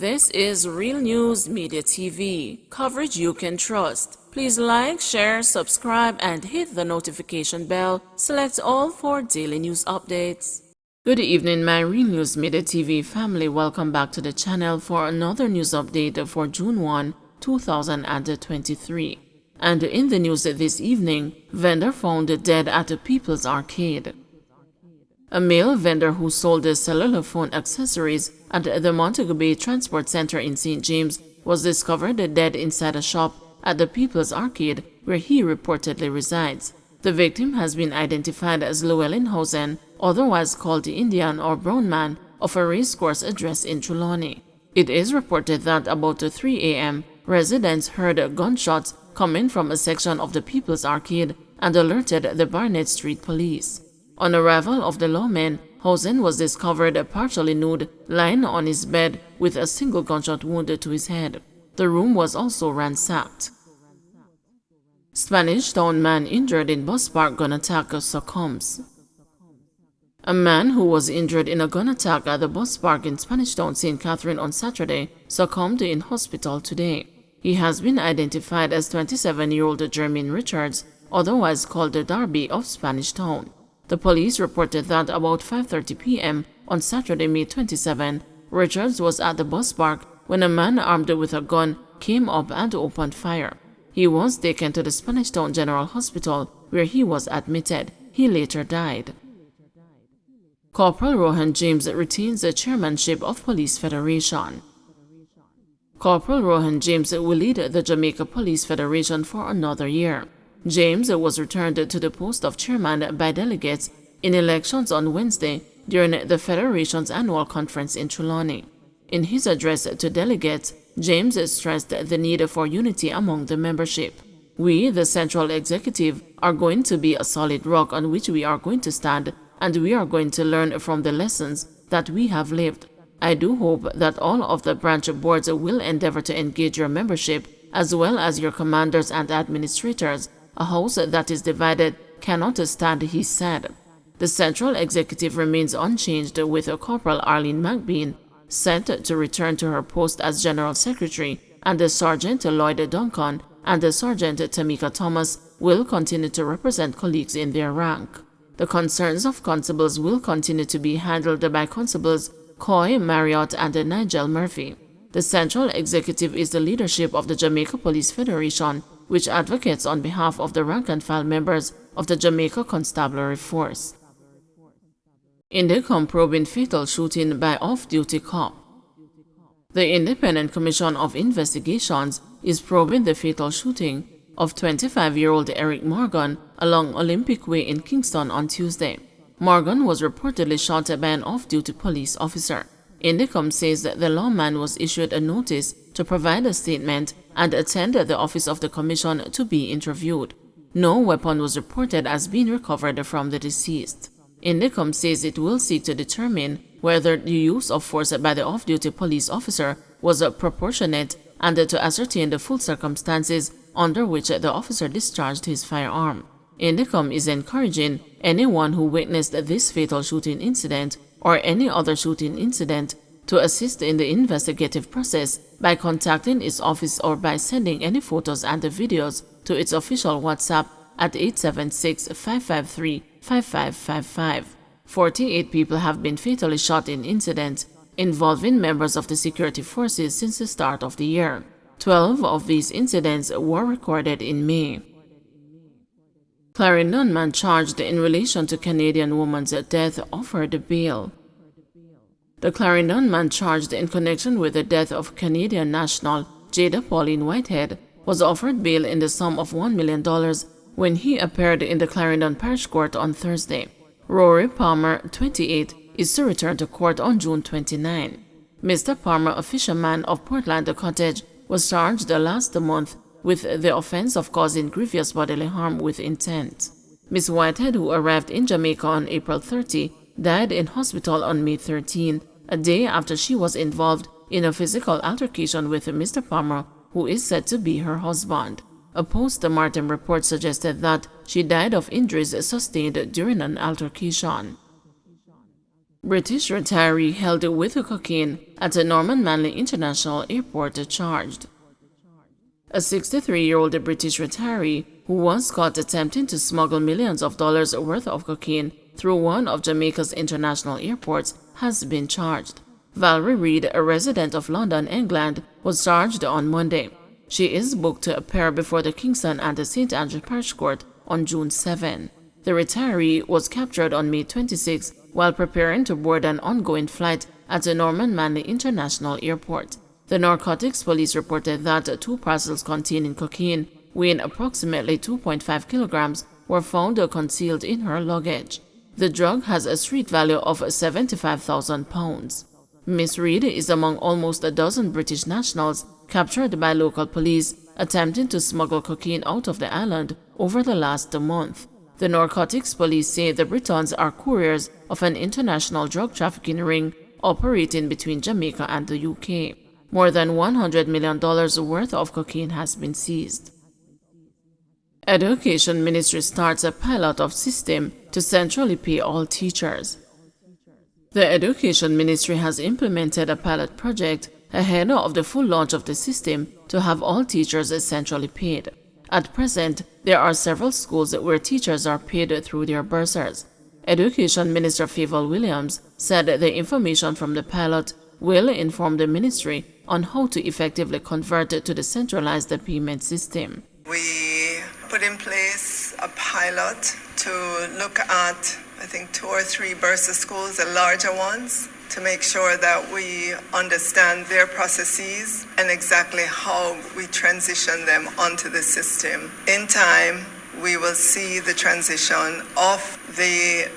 This is Real News Media TV, coverage you can trust. Please like, share, subscribe, and hit the notification bell. Select all for daily news updates. Good evening, my Real News Media TV family. Welcome back to the channel for another news update for June 1, 2023. And in the news this evening, vendor found dead at the People's Arcade. A male vendor who sold cellular phone accessories at the Montego Bay Transport Center in St. James was discovered dead inside a shop at the People's Arcade, where he reportedly resides. The victim has been identified as Llewellyn Housen, otherwise called the Indian or Brown Man, of a racecourse address in Trelawney. It is reported that about 3 a.m., residents heard gunshots coming from a section of the People's Arcade and alerted the Barnett Street Police. On arrival of the lawmen, Housen was discovered partially nude, lying on his bed with a single gunshot wound to his head. The room was also ransacked. Spanish Town man injured in bus park gun attack succumbs. A man who was injured in a gun attack at the bus park in Spanish Town, St. Catherine on Saturday succumbed in hospital today. He has been identified as 27-year-old Jermaine Richards, otherwise called the Darby of Spanish Town. The police reported that about 5:30 p.m. on Saturday, May 27, Richards was at the bus park when a man armed with a gun came up and opened fire. He was taken to the Spanish Town General Hospital, where he was admitted. He later died. Corporal Rohan James retains the chairmanship of Police Federation. Corporal Rohan James will lead the Jamaica Police Federation for another year. James was returned to the post of chairman by delegates in elections on Wednesday during the Federation's annual conference in Trelawney. In his address to delegates, James stressed the need for unity among the membership. We, the Central Executive, are going to be a solid rock on which we are going to stand, and we are going to learn from the lessons that we have lived. I do hope that all of the branch boards will endeavor to engage your membership as well as your commanders and administrators. A house that is divided cannot stand, he said. The Central Executive remains unchanged, with Corporal Arlene McBean set to return to her post as General Secretary, and the Sergeant Lloyd Duncan and the Sergeant Tamika Thomas will continue to represent colleagues in their rank. The concerns of constables will continue to be handled by Constables Coy Marriott and Nigel Murphy. The Central Executive is the leadership of the Jamaica Police Federation, which advocates on behalf of the rank-and-file members of the Jamaica Constabulary Force. Indicom probing fatal shooting by off-duty cop. The Independent Commission of Investigations is probing the fatal shooting of 25-year-old Eric Morgan along Olympic Way in Kingston on Tuesday. Morgan was reportedly shot by an off-duty police officer. Indicom says that the lawman was issued a notice to provide a statement and attend the office of the commission to be interviewed. No weapon was reported as being recovered from the deceased. Indicom says it will seek to determine whether the use of force by the off-duty police officer was proportionate and to ascertain the full circumstances under which the officer discharged his firearm. Indicom is encouraging anyone who witnessed this fatal shooting incident or any other shooting incident to assist in the investigative process by contacting its office or by sending any photos and videos to its official WhatsApp at 876-553-5555. 48 people have been fatally shot in incidents involving members of the security forces since the start of the year. 12 of these incidents were recorded in May. Clarendon man charged in relation to Canadian woman's death offered bail. The Clarendon man charged in connection with the death of Canadian national Jada Pauline Whitehead was offered bail in the sum of $1 million when he appeared in the Clarendon Parish Court on Thursday. Rory Palmer, 28, is to return to court on June 29. Mr. Palmer, a fisherman of Portland Cottage, was charged last month with the offense of causing grievous bodily harm with intent. Ms. Whitehead, who arrived in Jamaica on April 30, died in hospital on May 13, a day after she was involved in a physical altercation with Mr. Palmer, who is said to be her husband. A post-mortem report suggested that she died of injuries sustained during an altercation. British retiree held with cocaine at a Norman Manley International Airport charged. A 63-year-old British retiree who was caught attempting to smuggle millions of dollars worth of cocaine through one of Jamaica's international airports has been charged. Valerie Reid, a resident of London, England, was charged on Monday. She is booked to appear before the Kingston and the St. Andrew Parish Court on June 7. The retiree was captured on May 26 while preparing to board an ongoing flight at the Norman Manley International Airport. The narcotics police reported that 2 parcels containing cocaine, weighing approximately 2.5 kilograms, were found concealed in her luggage. The drug has a street value of £75,000. Miss Reid is among almost a dozen British nationals captured by local police attempting to smuggle cocaine out of the island over the last month. The narcotics police say the Britons are couriers of an international drug trafficking ring operating between Jamaica and the UK. More than $100 million worth of cocaine has been seized. Education Ministry starts a pilot of system to centrally pay all teachers. The Education Ministry has implemented a pilot project ahead of the full launch of the system to have all teachers centrally paid. At present, there are several schools where teachers are paid through their bursars. Education Minister Favour Williams said the information from the pilot will inform the ministry on how to effectively convert to the centralized payment system. We put in place a pilot to look at, I think, 2 or 3 bursa schools, the larger ones, to make sure that we understand their processes and exactly how we transition them onto the system. In time, we will see the transition of the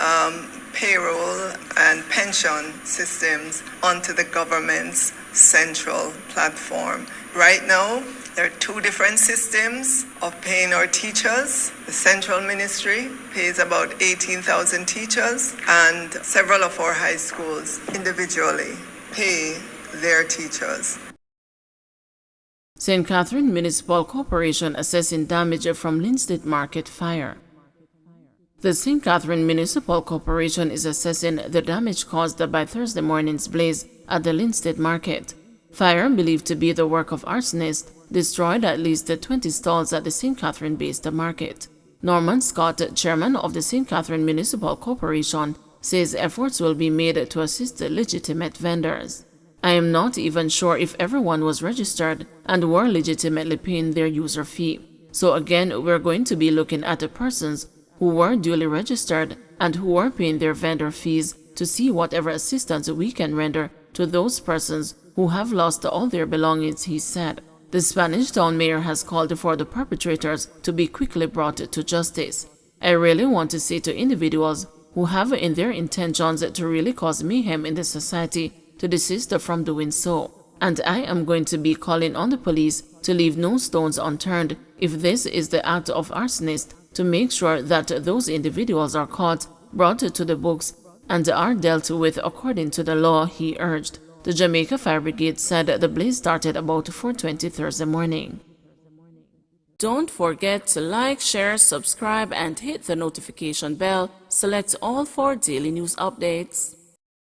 payroll and pension systems onto the government's central platform. Right now, there are 2 different systems of paying our teachers. The central ministry pays about 18,000 teachers, and several of our high schools individually pay their teachers. St. Catherine Municipal Corporation assessing damage from Linstead Market fire. The St. Catherine Municipal Corporation is assessing the damage caused by Thursday morning's blaze at the Linstead Market. Fire, believed to be the work of arsonists, destroyed at least 20 stalls at the St. Catherine-based market. Norman Scott, chairman of the St. Catherine Municipal Corporation, says efforts will be made to assist legitimate vendors. I am not even sure if everyone was registered and were legitimately paying their user fee. So again, we're going to be looking at the persons who were duly registered and who were paying their vendor fees to see whatever assistance we can render to those persons who have lost all their belongings, he said. The Spanish town mayor has called for the perpetrators to be quickly brought to justice. I really want to say to individuals who have in their intentions to really cause mayhem in the society to desist from doing so. And I am going to be calling on the police to leave no stones unturned if this is the act of arsonists, to make sure that those individuals are caught, brought to the books, and are dealt with according to the law, he urged. The Jamaica Fire Brigade said the blaze started about 4:20 Thursday morning. Don't forget to like, share, subscribe, and hit the notification bell. Select all for daily news updates.